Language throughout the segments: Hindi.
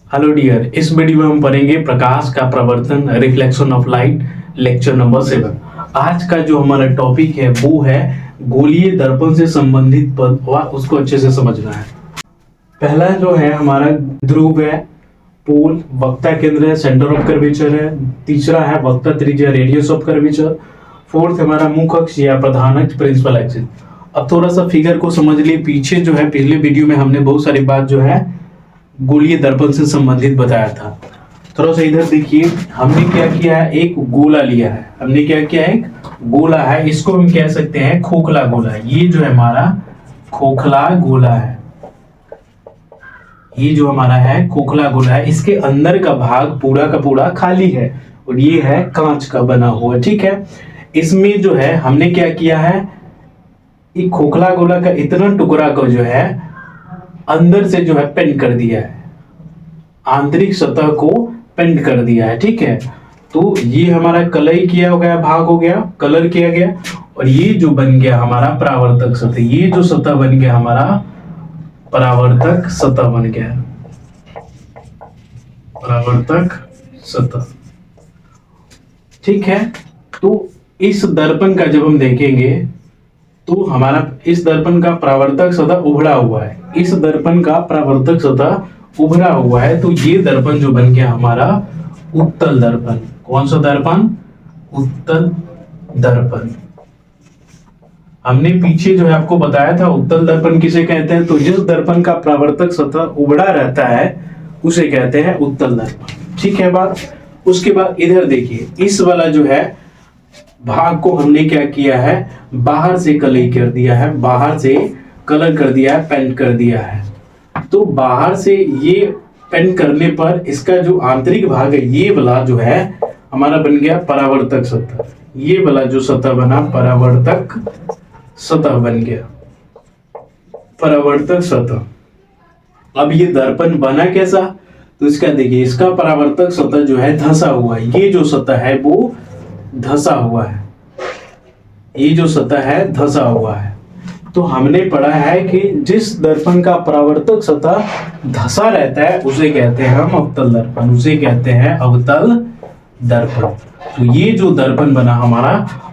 हेलो डियर, इस वीडियो में हम पढ़ेंगे प्रकाश का प्रवर्तन, reflection of light, lecture number 7। आज का जो हमारा टॉपिक है वो है गोलीय दर्पण से संबंधित पद और उसको अच्छे से समझना है। पहला जो है हमारा ध्रुव है, पोल, वक्ता केंद्र है, सेंटर ऑफ कर्वेचर है। तीसरा है वक्ता त्रिज्या, रेडियस ऑफ कर्वेचर। फोर्थ हमारा मुख्य अक्ष या प्रधान अक्ष, प्रिंसिपल एक्सिस। अब थोड़ा सा फिगर को समझ लिए। पीछे जो है पिछले वीडियो में हमने बहुत सारी बात जो है गोलीय दर्पण से संबंधित बताया था। थोड़ा सा इधर देखिए, हमने क्या किया है, एक गोला लिया है। हमने क्या किया है, एक गोला है, इसको हम कह सकते हैं खोखला गोला। ये जो है हमारा खोखला गोला है, ये जो हमारा है खोखला गोला है। इसके अंदर का भाग पूरा का पूरा खाली है और ये है कांच का बना हुआ, ठीक है। इसमें जो है हमने क्या किया है, एक खोखला गोला का इतना टुकड़ा को जो है अंदर से जो है पेंट कर दिया है, आंतरिक सतह को पेंट कर दिया है, ठीक है। तो ये हमारा कलई किया हो गया, भाग हो गया, कलर किया गया, और ये जो बन गया हमारा परावर्तक सतह। ये जो सतह बन गया हमारा परावर्तक सतह बन गया, परावर्तक सतह, ठीक है। तो इस दर्पण का जब हम देखेंगे तो हमारा इस दर्पण का परावर्तक सतह उभड़ा हुआ है, इस दर्पण का परावर्तक सतह उभड़ा हुआ है। तो ये दर्पण जो बन गया हमारा उत्तल दर्पण। कौन सा दर्पण? उत्तल दर्पण। हमने पीछे जो है आपको बताया था उत्तल दर्पण किसे कहते हैं। तो जिस दर्पण का परावर्तक सतह उभड़ा रहता है उसे कहते हैं उत्तल दर्पण, ठीक है बात। उसके बाद इधर देखिए, इस वाला जो है भाग को हमने क्या किया है, बाहर से कलई कर दिया है, बाहर से कलर कर दिया है, पेंट कर दिया है। तो बाहर से ये पेंट करने पर इसका जो आंतरिक भाग है, ये वाला जो है हमारा बन गया परावर्तक सतह। ये वाला जो सतह बना परावर्तक सतह बन गया, परावर्तक सतह। अब ये दर्पण बना कैसा, तो इसका देखिए, इसका परावर्तक सतह जो है धंसा हुआ है। ये जो सतह है वो धंसा हुआ है, ये जो सतह है धंसा हुआ है। तो हमने पढ़ा है कि जिस दर्पण का परावर्तक सतह धंसा रहता है उसे कहते हैं हम अवतल दर्पण, उसे कहते हैं अवतल दर्पण। तो ये जो दर्पण बना हमारा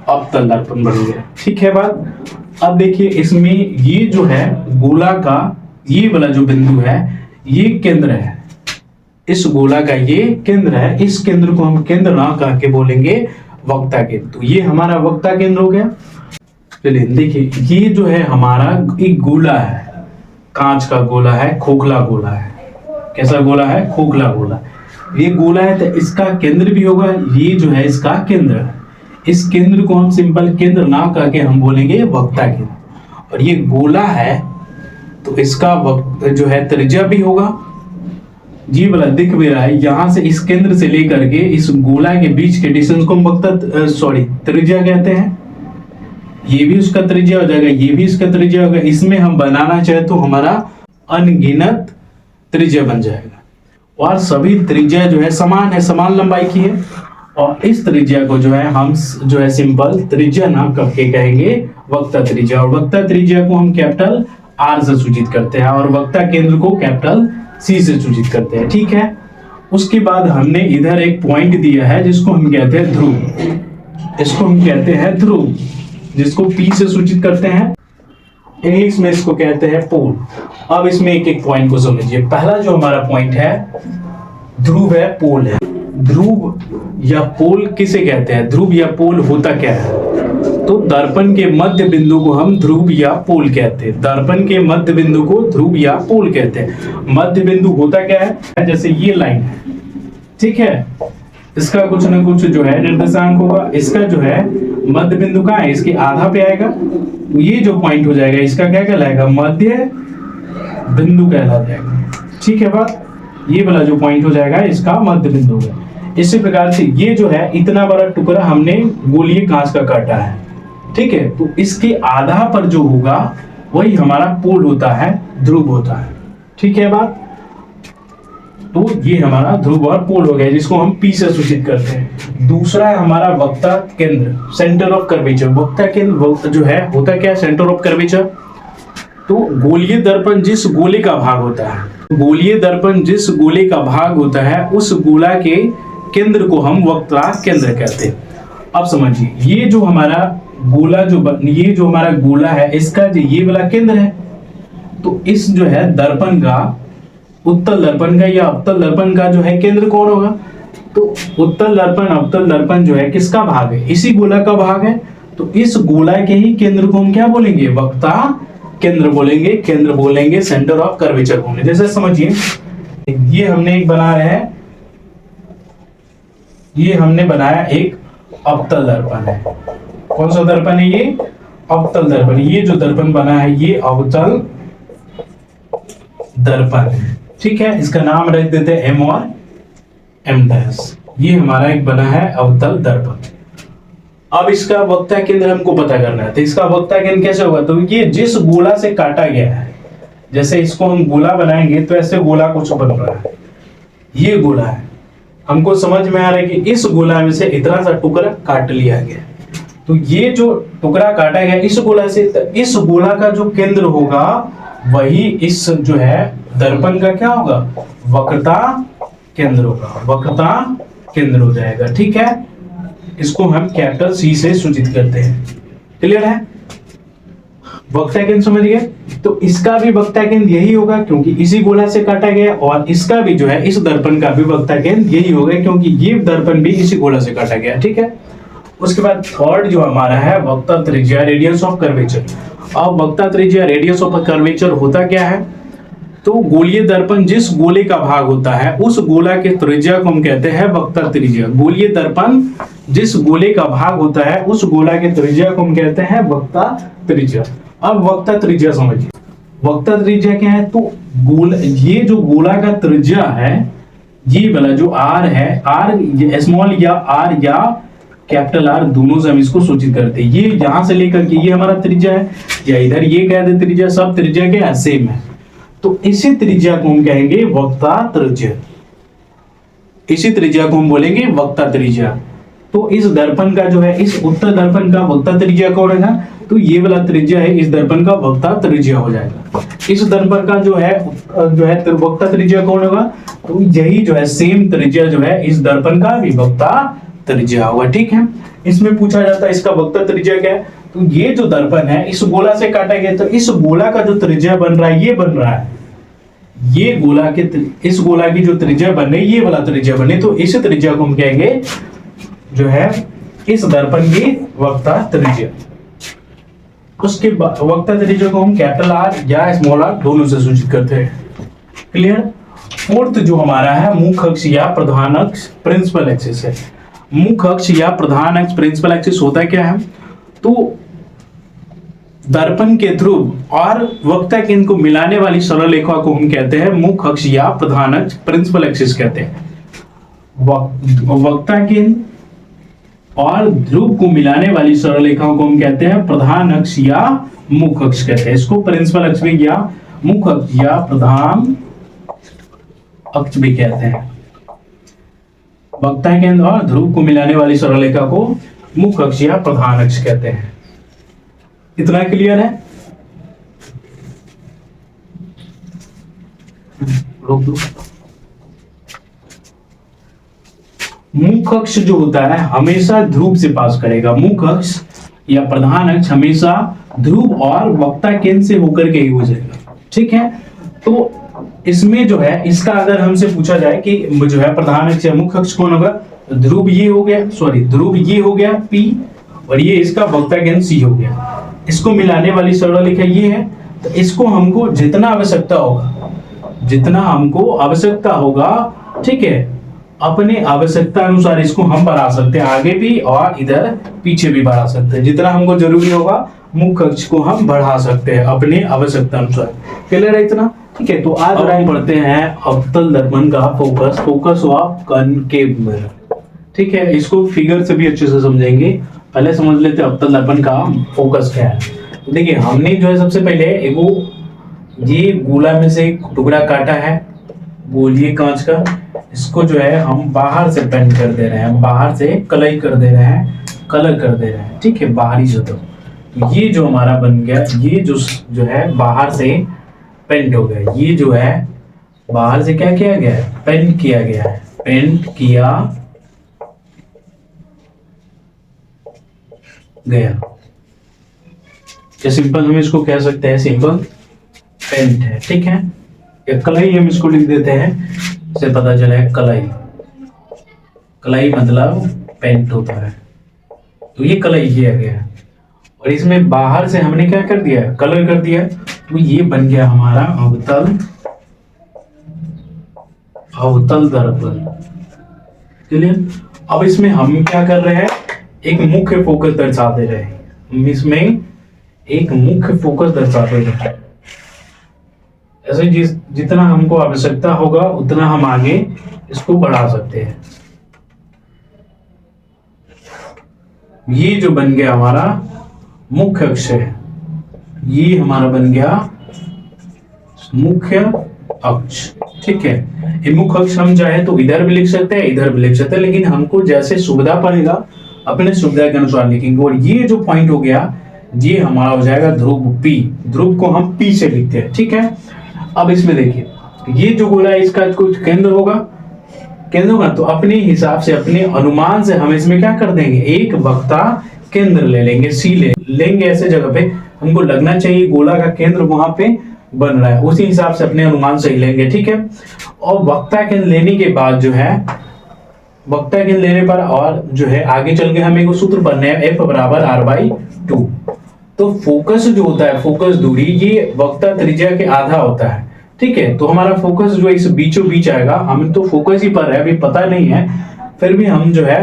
अवतल दर्पण बन गया, ठीक है बात। अब देखिए, इसमें ये जो है गोला का ये वाला जो बिंदु है ये केंद्र है, इस गोला का ये केंद्र है। इस केंद्र को हम केंद्र ना कह के बोलेंगे वक्ता केंद्र। तो ये हमारा वक्ता केंद्र हो गया। चलिए देखिए, ये जो है हमारा एक गोला है, कांच का गोला है, खोखला गोला है। कैसा गोला है? खोखला गोला। ये गोला है तो इसका केंद्र भी होगा, ये जो है इसका केंद्र है। इस केंद्र को हम सिंपल केंद्र ना कह के हम बोलेंगे वक्ता केंद्र। और ये गोला है तो इसका जो है त्रिज्या भी होगा। जी वाला दिख भी रहा है, यहां से इस केंद्र से लेकर के इस गोला के बीच के डिस्टेंस को हम त्रिज्या कहते हैं। ये भी उसका त्रिज्या हो जाएगा, ये भी इसका त्रिज्या होगा। इसमें हम बनाना चाहे तो हमारा अनगिनत त्रिज्या बन जाएगा, और सभी त्रिज्या जो है समान है, समान लंबाई की है। और इस त्रिज्या को जो है हम जो है सिंपल त्रिज्या ना करके कहेंगे वक्ता त्रिज्या। और वक्ता त्रिज्या को हम कैपिटल आर से सूचित करते हैं और वक्ता केंद्र को कैपिटल सी से सूचित करते हैं, ठीक है। उसके बाद हमने इधर एक पॉइंट दिया है जिसको हम कहते हैं ध्रुव, इसको हम कहते हैं ध्रुव, जिसको पी से सूचित करते हैं। इंग्लिश में इसको कहते हैं पोल। अब इसमें एक एक पॉइंट को समझिए। पहला जो हमारा पॉइंट है ध्रुव है, पोल है। ध्रुव या पोल किसे कहते हैं? ध्रुव या पोल होता क्या है? तो दर्पण के मध्य बिंदु को हम ध्रुव या पोल कहते हैं। दर्पण के मध्य बिंदु को ध्रुव या पोल कहते हैं। मध्य बिंदु होता क्या है? जैसे ये लाइन है, ठीक है, इसका कुछ ना कुछ जो है निर्देशांक होगा। इसका जो है मध्य बिंदु कहाँ है? इसके आधा पे आएगा। ये जो पॉइंट हो जाएगा इसका क्या कहलाएगा? मध्य बिंदु कहला जाएगा, ठीक है बात। ये वाला जो पॉइंट हो जाएगा इसका मध्य बिंदु है। इसी प्रकार से ये जो है इतना बड़ा टुकड़ा हमने गोलीय कांच का काटा है, ठीक है। तो इसके आधा पर जो होगा वही हमारा पोल होता है, ध्रुव होता है, ठीक है बात। तो ये हमारा ध्रुव और पोल हो गया, जिसको हम पी से सूचित करते हैं। दूसरा है हमारा वक्ता केंद्र, सेंटर ऑफ कर्वेचर। वक्ता केंद्र जो है होता क्या है? Centre of curvature. तो गोलीय दर्पण जिस गोले का भाग होता है, गोलीय दर्पण जिस गोले का भाग होता है उस गोला के केंद्र को हम वक्ता केंद्र कहते हैं। अब समझिए, ये जो हमारा गोला ये जो हमारा गोला है, इसका जो ये वाला केंद्र है, तो इस जो है दर्पण का, उत्तल दर्पण का या अवतल दर्पण का जो है केंद्र कौन होगा? तो उत्तल दर्पण अवतल दर्पण जो है किसका भाग है? इसी गोला का भाग है। तो इस गोला के ही केंद्र को हम क्या बोलेंगे? वक्ता केंद्र बोलेंगे, केंद्र बोलेंगे, सेंटर ऑफ कर्वेचर बोलेंगे। जैसे समझिए, ये हमने एक बना रहे हैं, ये हमने बनाया एक अवतल दर्पण है। कौन सा दर्पण है ये? अवतल दर्पण। ये जो दर्पण बना है ये अवतल दर्पण है, ठीक है। इसका नाम रख देते हैं एम और एम डैश। ये हमारा एक बना है अवतल दर्पण। अब इसका वक्ता केंद्र हमको पता करना है, तो इसका वक्ता केंद्र कैसे होगा? तो ये जिस गोला से काटा गया है, जैसे इसको हम गोला बनाएंगे तो ऐसे गोला कुछ बन रहा है, ये गोला है, हमको समझ में आ रहा है कि इस गोला में से इतना सा टुकड़ा काट लिया गया। तो ये जो टुकड़ा काटा गया इस गोला से, तो इस गोला का जो केंद्र होगा वही इस जो है दर्पण का क्या होगा? वक्रता केंद्र होगा, वक्रता केंद्र हो जाएगा, ठीक है। इसको हम कैपिटल सी से सूचित करते हैं। क्लियर है? वक्ता केंद्र समझ गए? तो इसका भी वक्ता केंद्र यही होगा क्योंकि इसी गोला से काटा गया, और इसका भी जो है इस दर्पण का भी वक्ता केंद्र यही होगा क्योंकि ये दर्पण भी इसी गोला से काटा गया, ठीक है। उसके बाद थर्ड जो हमारा है वक्ता त्रिज्या, रेडियस ऑफ कर्वेचर। अब वक्ता त्रिज्या, रेडियस ऑफ कर्वेचर होता क्या है? तो गोलीय दर्पण जिस गोले का भाग होता है उस गोला के त्रिज्या को हम कहते हैं वक्ता त्रिज्या। गोलीय दर्पण जिस गोले का भाग होता है उस गोला के त्रिज्या को हम कहते हैं वक्ता त्रिज्या। अब वक्ता त्रिज्या समझिए, वक्ता त्रिज्या क्या है? तो ये जो गोला का त्रिज्या है, ये वाला जो आर है, आर स्मॉल या आर या कैपिटल आर दोनों से हम इसको सूचित करते हैं। ये यहां से लेकर के ये हमारा त्रिज्या है, या इधर ये कह दे त्रिज्या, सब त्रिज्या क्या है? सेम है। तो इसी त्रिज्या को हम कहेंगे वक्ता त्रिज्या, इसी त्रिज्या को हम बोलेंगे वक्ता त्रिज्या। तो इस दर्पण का जो है, इस उत्तल दर्पण का वक्ता त्रिज्या कौन है? तो ये वाला त्रिज्या है, इस दर्पण का वक्ता त्रिज्या हो जाएगा। इस दर्पण का जो है वक्ता त्रिज्या कौन होगा? तो यही जो है सेम त्रिज्या जो है इस दर्पण का भी वक्ता त्रिज्या होगा, ठीक है। इसमें पूछा जाता है इसका वक्ता त्रिज्या क्या है? तो ये जो दर्पण है इस गोला से काटा गया, तो इस गोला का जो त्रिज्या बन रहा है ये बन रहा है, ये गोला के इस गोला की जो त्रिज्या बने ये वाला त्रिज्या बने, तो इस त्रिज्या को हम कहेंगे जो है इस दर्पण की वक्ता त्रिज्या। उसके वक्ता त्रिज्या को हम कैपिटल आर या स्मॉल आर दोनों से सूचित करते हैं। क्लियर? फोर्थ जो हमारा है मुख्य अक्ष या प्रधान अक्ष, प्रिंसिपल एक्सिस है। मुख्य अक्ष या प्रधान अक्ष, प्रिंसिपल एक्सिस होता क्या है? तो दर्पण के ध्रुव और वक्ता केंद्र को मिलाने वाली सरल रेखा को हम कहते हैं मुख्य अक्ष या प्रधान अक्ष, प्रिंसिपल एक्सिस कहते हैं। वक्ता केंद्र और ध्रुव को मिलाने वाली सरल रेखाओं को हम कहते हैं प्रधान अक्ष या मुख्य अक्ष कहते हैं। इसको प्रिंसिपल अक्ष भी या मुख्य अक्ष या प्रधान अक्ष भी कहते हैं। वक्ता केंद्र और ध्रुव को मिलाने वाली सरल रेखा को मुख्य अक्ष या प्रधान अक्ष कहते हैं। इतना क्लियर है? रोक दो। मुख्य अक्ष जो होता है हमेशा ध्रुव से पास करेगा। मुख्य अक्ष या प्रधान अक्ष हमेशा ध्रुव और वक्ता केंद्र से होकर के ही गुजरेगा, ठीक है। तो इसमें जो है इसका अगर हमसे पूछा जाए कि जो है प्रधान अक्ष या मुख्य अक्ष कौन होगा, ध्रुव ये हो गया, ध्रुव ये हो गया P, और ये इसका वक्ता केंद्र C हो गया। इसको मिलाने वाली सरल रेखा ये है, तो इसको हमको जितना आवश्यकता होगा, ठीक है, अपने आवश्यकता अनुसार इसको हम बढ़ा सकते हैं, आगे भी और इधर पीछे भी बढ़ा सकते हैं। जितना हमको जरूरी होगा मुख्य अक्ष को हम बढ़ा सकते हैं अपने आवश्यकता अनुसार। क्लियर है इतना? ठीक है। तो आज हम पढ़ते हैं अवतल दर्पण का फोकस ऑफ कॉनकेव मिरर, ठीक है। इसको फिगर से भी अच्छे से समझेंगे। पहले समझ लेते हैं अवतल दर्पण का फोकस क्या है। तो देखिए हमने जो है सबसे पहले ये गोला में से एक टुकड़ा काटा है गोलीय कांच का, इसको जो है हम बाहर से पेंट कर दे रहे हैं, बाहर से कलर कर दे रहे हैं, ठीक है, बाहरी सतह। ये जो हमारा बन गया, ये जो है बाहर से पेंट हो गया, ये जो है बाहर से क्या किया गया है, पेंट किया गया है, पेंट किया गया। या सिंपल हम इसको कह सकते हैं सिंपल पेंट है, ठीक है। या कलई हम इसको लिख देते हैं, इससे पता चला है कलई, कलई मतलब पेंट होता है। तो ये कलई किया गया है और इसमें बाहर से हमने क्या कर दिया, कलर कर दिया, तो ये बन गया हमारा अवतल, अवतल दर्पण। क्लियर। अब इसमें हम क्या कर रहे हैं, एक मुख्य फोकस दर्शा दे रहे हैं, हम इसमें एक मुख्य फोकस दर्शा दे रहे हैं। ऐसे जितना हमको आवश्यकता होगा उतना हम आगे इसको बढ़ा सकते हैं। ये जो बन गया हमारा मुख्य अक्ष है, ये हमारा बन गया मुख्य अक्ष, ठीक है। ये मुख्य अक्ष हम चाहे तो इधर भी लिख सकते हैं, इधर भी लिख सकते हैं, लेकिन हमको जैसे सुविधा पड़ेगा अपने सुविधा के अनुसार लिखेंगे। और ये जो पॉइंट हो गया, ये हमारा हो जाएगा ध्रुव P। ध्रुव को हम P से लिखते हैं, ठीक है। अब इसमें देखिए, ये जो गोला है इसका कुछ केंद्र होगा, केंद्र होगा, तो अपने हिसाब से अपने अनुमान से हम इसमें क्या कर देंगे, एक वक्ता केंद्र ले लेंगे, C लेंगे ऐसे जगह पे हमको लगना चाहिए गोला का केंद्र वहां पे बन रहा है, उसी हिसाब से अपने अनुमान से ही लेंगे, ठीक है। और वक्ता केंद्र लेने के बाद जो है, वक्ता केंद्र लेने पर और जो है आगे चल के हमें को सूत्र पढ़ने हैं, F बराबर R/2। तो फोकस जो होता है, फोकस दूरी, ये वक्ता त्रिज्या के आधा होता है, ठीक है। तो हमारा फोकस जो इस बीचों बीच आएगा, हम तो फोकस ही पर है, अभी पता नहीं है, फिर भी हम जो है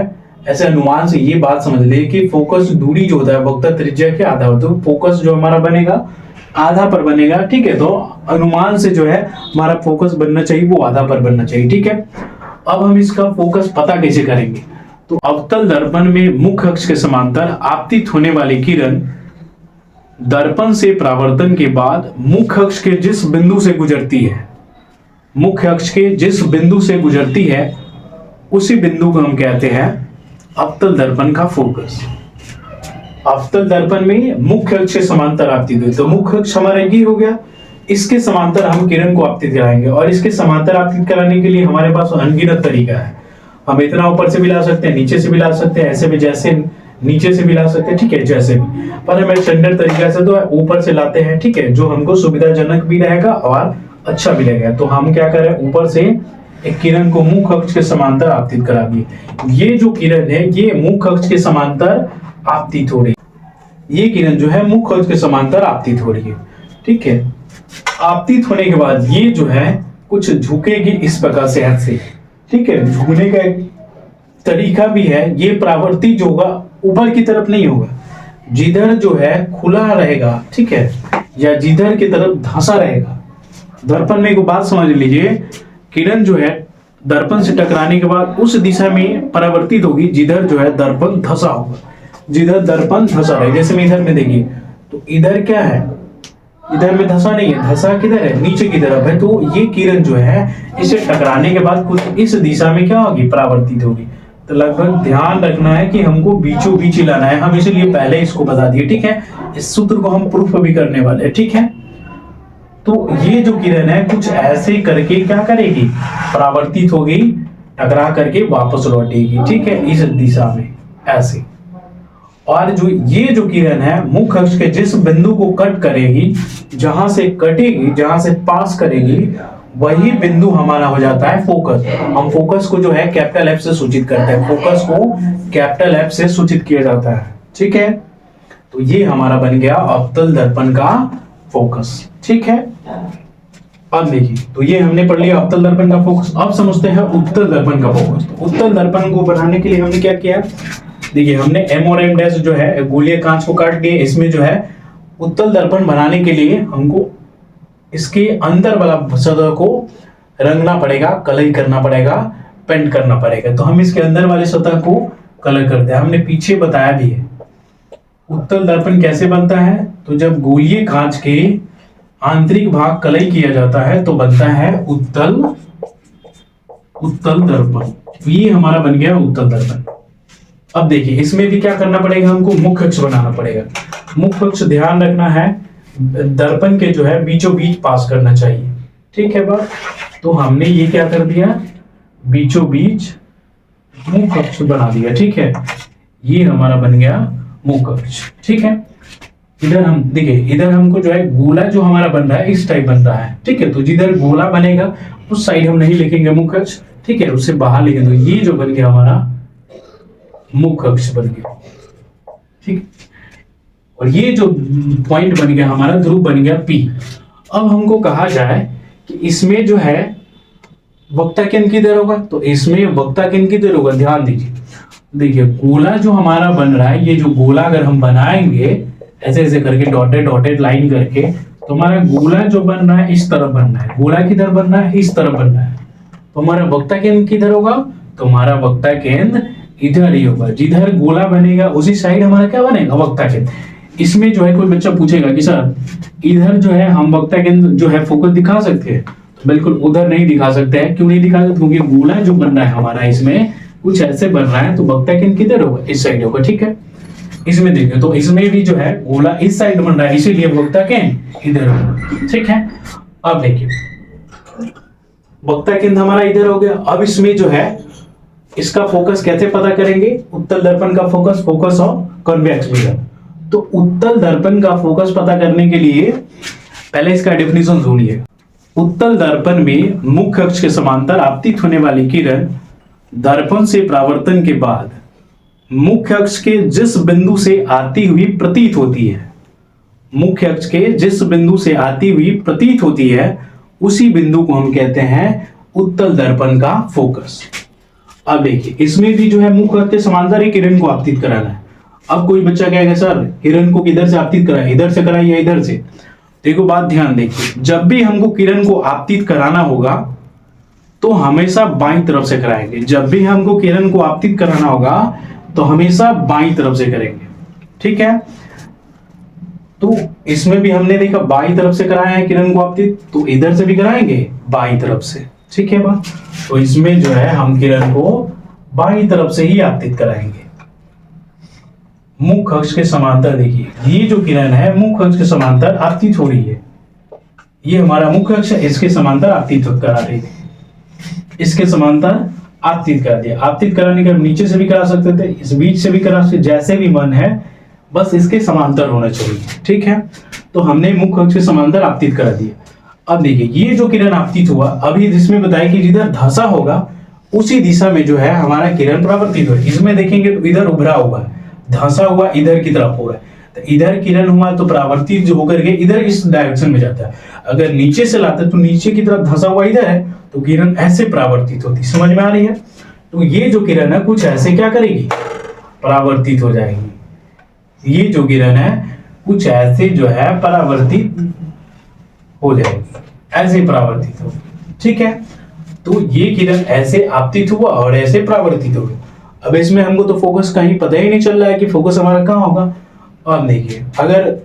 ऐसे अनुमान से ये बात समझ ले कि फोकस दूरी जो होता है वक्ता त्रिज्या के आधा होता है, तो फोकस जो हमारा बनेगा आधा पर बनेगा, ठीक है। तो अनुमान से जो है हमारा फोकस बनना चाहिए वो आधा पर बनना चाहिए, ठीक है। अब हम इसका फोकस पता कैसे करेंगे, तो अवतल दर्पण में मुख्य अक्ष के समांतर आपतित होने वाली किरण दर्पण से परावर्तन के बाद मुख्य अक्ष के जिस बिंदु से गुजरती है, मुख्य अक्ष के जिस बिंदु से गुजरती है उसी बिंदु को हम कहते हैं अवतल दर्पण का फोकस। अवतल दर्पण में मुख्य अक्ष के समांतर आपतित हुई, तो मुख्य अक्ष हमारा ये हो गया, इसके समांतर हम किरण को आपतित कराएंगे। और इसके समांतर आपतित कराने के लिए हमारे पास अनगिनत तरीका है, हम इतना ऊपर से भी ला सकते हैं, नीचे से भी ला सकते हैं, ऐसे भी जैसे नीचे से भी ला सकते हैं, ठीक है, जैसे भी, पर हम स्टैंडर्ड तरीका से तो ऊपर से लाते हैं, ठीक है, जो हमको सुविधाजनक भी रहेगा और अच्छा भी लगेगा। तो हम क्या करें, ऊपर से एक किरण को मुख्य अक्ष के समांतर आपतित करा दिए। ये जो किरण है ये मुख्य अक्ष के समांतर आपतित हो रही है, ये किरण जो है मुख्य अक्ष के समांतर आपतित हो रही है, ठीक है। आपतित होने के बाद ये जो है कुछ झुकेगी इस प्रकार से ऐसे, ठीक है। झुकने का एक तरीका भी है, ये परावर्ती जो होगा ऊपर की तरफ नहीं होगा, जिधर जो है खुला रहेगा, ठीक है, या जिधर की तरफ धंसा रहेगा। दर्पण में एक बात समझ लीजिए, किरण जो है दर्पण से टकराने के बाद उस दिशा में परावर्तित होगी जिधर जो है दर्पण धंसा होगा, जिधर दर्पण धंसा रहे। जैसे मैं इधर में देखिए, तो इधर क्या है, इधर में धंसा नहीं है, धंसा किधर है, नीचे की तरफ है। तो ये किरण जो है इसे टकराने के बाद कुछ इस दिशा में क्या होगी, परावर्तित होगी। तो लगभग ध्यान रखना है कि हमको बीचों बीच ही लाना है, हम इसीलिए पहले इसको बता दिए, ठीक है। इस सूत्र को हम प्रूफ भी करने वाले हैं, ठीक है। तो ये जो किरण है कुछ ऐसे करके क्या करेगी, परावर्तित होगी, टकरा करके वापस लौटेगी, ठीक है, इस दिशा में ऐसे। और जो ये जो किरण है मुख्य अक्ष के जिस बिंदु को कट करेगी, जहां से कटेगी, जहां से पास करेगी, वही बिंदु हमारा हो जाता है फोकस। हम फोकस को जो है कैपिटल F से सूचित करते हैं, फोकस को कैपिटल F से सूचित किया जाता है, ठीक है। तो ये हमारा बन गया अवतल दर्पण का फोकस, ठीक है। अब देखिए, तो ये हमने पढ़ लिया अवतल दर्पण का फोकस। अब समझते हैं उत्तल दर्पण का फोकस। तो उत्तल दर्पण को बनाने के लिए हमने क्या किया, देखिए हमने M और M' जो है गोलीय कांच को काट के इसमें जो है उत्तल दर्पण बनाने के लिए हमको इसके अंदर वाला सतह को रंगना पड़ेगा, कलर करना पड़ेगा, पेंट करना पड़ेगा। तो हम इसके अंदर वाले सतह को कलर करते हैं, हमने पीछे बताया भी है। उत्तल दर्पण कैसे बनता है, तो जब गोलीय कांच के आंतरिक भाग कलई किया जाता है तो बनता है उत्तल दर्पण। तो ये हमारा बन गया उत्तल दर्पण। अब देखिए इसमें भी क्या करना पड़ेगा, हमको मुख्य अक्ष बनाना पड़ेगा। मुख्य अक्ष ध्यान रखना है दर्पण के जो है बीचों बीच पास करना चाहिए, ठीक है बात। तो हमने ये क्या कर दिया, बीचों बीच मुख अक्ष बना दिया। ठीक है, ये हमारा बन गया मुख अक्ष। ठीक है, इधर हम देखिए, इधर हमको जो है गोला जो हमारा बन रहा है इस टाइप बन रहा है। ठीक है, तो जिधर गोला बनेगा उस साइड हम नहीं लिखेंगे मुख अक्ष। ठीक है, उससे बाहर लिखेंगे। तो ये जो बन गया हमारा मुख अक्ष बन गया। ठीक, और ये जो पॉइंट बन गया हमारा, ध्रुव बन गया P। अब हमको कहा जाए कि इसमें जो है वक्ता केंद्र किधर होगा, तो इसमें वक्ता केंद्र किधर होगा, ध्यान दीजिए। देखिए गोला जो हमारा बन रहा है, ये जो गोला अगर हम बनाएंगे ऐसे ऐसे करके डॉटेड डॉटेड लाइन करके, तो हमारा गोला जो बन रहा है इस तरफ बन रहा है, गोला किधर बन रहा है, इस तरफ बन रहा है। तो हमारा वक्ता केंद्र किधर होगा, तो हमारा वक्ता केंद्र इधर ही होगा। जिधर गोला बनेगा उसी साइड हमारा क्या बनेगा, वक्ता केंद्र। इसमें जो है कोई बच्चा पूछेगा कि सर इधर जो है हम वक्ता केंद्र जो है फोकस दिखा सकते हैं, तो बिल्कुल उधर नहीं दिखा सकते हैं। क्यों नहीं दिखा सकते, क्योंकि गोला जो बन रहा है हमारा इसमें कुछ ऐसे बन रहा है, तो वक्ता केंद्र किधर होगा, इस साइड होगा। ठीक है, इसमें देखिए तो इसमें भी जो है गोला इस साइड बन रहा है, इसीलिए वक्ता केंद्र इधर होगा। ठीक है, अब देखिए वक्ता केंद्र हमारा इधर हो गया। अब इसमें जो है इसका फोकस कैसे पता करेंगे, उत्तल दर्पण का focus, focus of convex mirror. तो उत्तल दर्पण का फोकस पता करने के लिए पहले इसका डेफिनेशन सुनिए। उत्तल दर्पण में मुख्य अक्ष के समांतर आपतित होने वाली किरण दर्पण से परावर्तन के बाद मुख्य अक्ष के जिस बिंदु से आती हुई प्रतीत होती है, मुख्य अक्ष के जिस बिंदु से आती हुई प्रतीत होती है, उसी बिंदु को हम कहते हैं उत्तल दर्पण का फोकस। अब देखिए इसमें भी जो है मुख्य अक्ष के समांतर ही किरण को आपतित कराना है। अब कोई बच्चा कहेगा सर किरण को किधर से आपतित कराए, इधर से कराए या इधर से। देखो बात ध्यान देखिए, जब भी हमको किरण को आपतित कराना होगा तो हमेशा बाईं तरफ से कराएंगे। जब भी हमको किरण को आपतित कराना होगा तो हमेशा बाईं तरफ से करेंगे। ठीक है, तो इसमें भी हमने देखा बाईं तरफ से कराया है किरण को आपतित, तो इधर से भी कराएंगे बाईं तरफ से। ठीक है बात, तो इसमें जो है हम किरण को बाईं तरफ से ही आपतित कराएंगे। मुख्य अक्ष के समांतर देखिए, ये जो किरण है मुख्य अक्ष के समांतर आपतित हो रही है। ये हमारा मुख्य अक्ष है, इसके समांतर आपतित करा रही है, इसके समांतर आपतित करा दिया। आपतित कराने के नीचे से भी करा सकते थे, इस बीच से भी करा सकते, जैसे भी मन है, बस इसके समांतर होना चाहिए। ठीक है, तो हमने मुख्य अक्ष के समांतर आपतित करा दिया। अब देखिए ये जो किरण आपतित हुआ, अभी इसमें बताया कि जिधर धसा होगा उसी दिशा में जो है हमारा किरण परावर्तित होगा। इसमें देखेंगे तो इधर उभरा हुआ है, धसा हुआ इधर की तरफ हो रहा है, तो इधर किरण हुआ तो परावर्तित जो होकर के इधर इस डायरेक्शन में जाता है। अगर नीचे से लाते तो नीचे की तरफ धसा हुआ इधर है, तो किरण ऐसे परावर्तित होती। समझ में आ रही है? तो ये जो किरण है कुछ ऐसे क्या करेगी, परावर्तित हो जाएगी। ये जो किरण है कुछ ऐसे जो है परावर्तित हो जाएगी, ऐसे परावर्तित हो। ठीक है, तो ये किरण ऐसे आपतित हुआ और ऐसे परावर्तित हो गया। अब इसमें हमको तो फोकस कहीं पता ही नहीं चल रहा है कि फोकस हमारा कहाँ होगा। अब देखिए अगर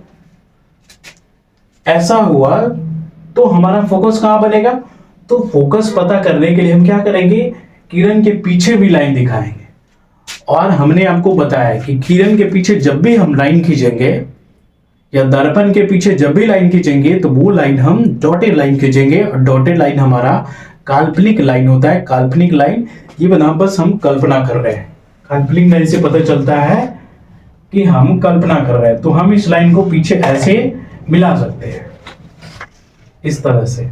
ऐसा हुआ तो हमारा फोकस कहाँ बनेगा, तो फोकस पता करने के लिए हम क्या करेंगे, किरण के पीछे भी लाइन दिखाएंगे। और हमने आपको बताया कि किरण के पीछे जब भी हम लाइन खींचेंगे या दर्पण के पीछे जब भी लाइन खींचेंगे तो वो लाइन हम डॉटेड लाइन खींचेंगे। और डॉटेड लाइन हमारा काल्पनिक लाइन होता है। काल्पनिक लाइन ये बना बस हम कल्पना कर रहे हैं। काल्पनिक लाइन से पता चलता है कि हम कल्पना कर रहे हैं, तो हम इस लाइन को पीछे ऐसे मिला सकते हैं, इस तरह से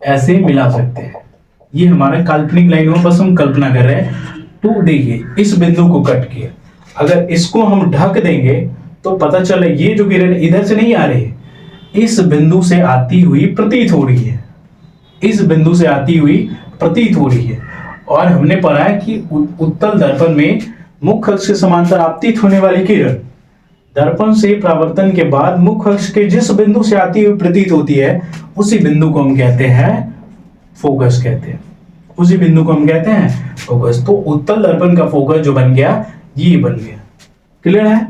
ऐसे मिला सकते हैं। ये हमारा काल्पनिक लाइन हो, बस हम कल्पना कर रहे हैं। तो देखिए इस बिंदु को कट किया, अगर इसको हम ढक देंगे तो पता चले ये जो किरण इधर से नहीं आ रही है, इस बिंदु से आती हुई प्रतीत हो रही है, इस बिंदु से आती हुई प्रतीत हो रही है। और हमने पढ़ा है कि उत्तल दर्पण में मुख्य अक्ष के समांतर आपतित होने वाली किरण दर्पण से परावर्तन के बाद मुख्य अक्ष के जिस बिंदु से आती हुई प्रतीत होती है, उसी बिंदु को हम कहते हैं फोकस कहते हैं। उसी बिंदु को हम कहते हैं फोकस। तो उत्तल दर्पण का फोकस जो बन गया ये बन गया। क्लियर है?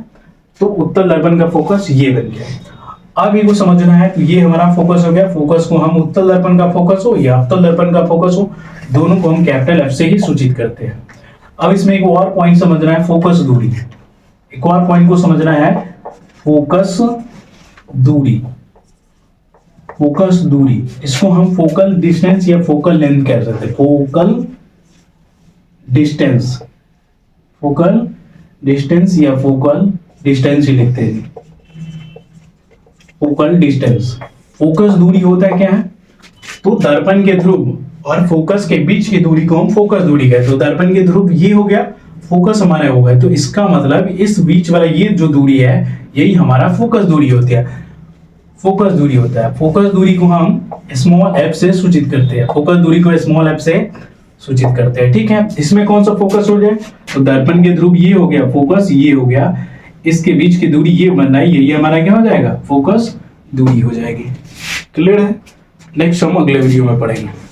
तो उत्तल दर्पण का फोकस ये बन गया। अब इनको समझना है, तो ये हमारा फोकस हो गया। फोकस को हम उत्तल दर्पण का फोकस हो या अवतल दर्पण का फोकस हो, दोनों को हम कैपिटल एफ से ही सूचित करते हैं। अब इसमें एक और पॉइंट समझना है, फोकस दूरी। एक और पॉइंट को समझना है, फोकस दूरी। फोकस दूरी, इसको हम फोकल डिस्टेंस या फोकल लेंथ कह सकते हैं। फोकल डिस्टेंस, फोकल डिस्टेंस या फोकल डिस्टेंस ही लिखते हैं। फोकल डिस्टेंस, फोकस दूरी होता है क्या है, तो दर्पण के ध्रुव और फोकस के बीच की दूरी को हम फोकस दूरी कहते हैं। तो दर्पण के ध्रुव ये हो गया, फोकस हमारा हो गया, तो इसका मतलब इस बीच वाला ये जो दूरी है यही हमारा फोकस दूरी होती है, फोकस दूरी होता है। फोकस दूरी को हम स्मॉल एफ से सूचित करते हैं, फोकस दूरी को स्मॉल एफ से सूचित करते हैं। ठीक है, इसमें कौन सा फोकस हो जाए, तो दर्पण के ध्रुव ये हो गया फोकस, ये हो गया, इसके बीच की दूरी ये बनना है, ये हमारा क्या हो जाएगा, फोकस दूरी हो जाएगी। क्लियर है, नेक्स्ट हम अगले वीडियो में पढ़ेंगे।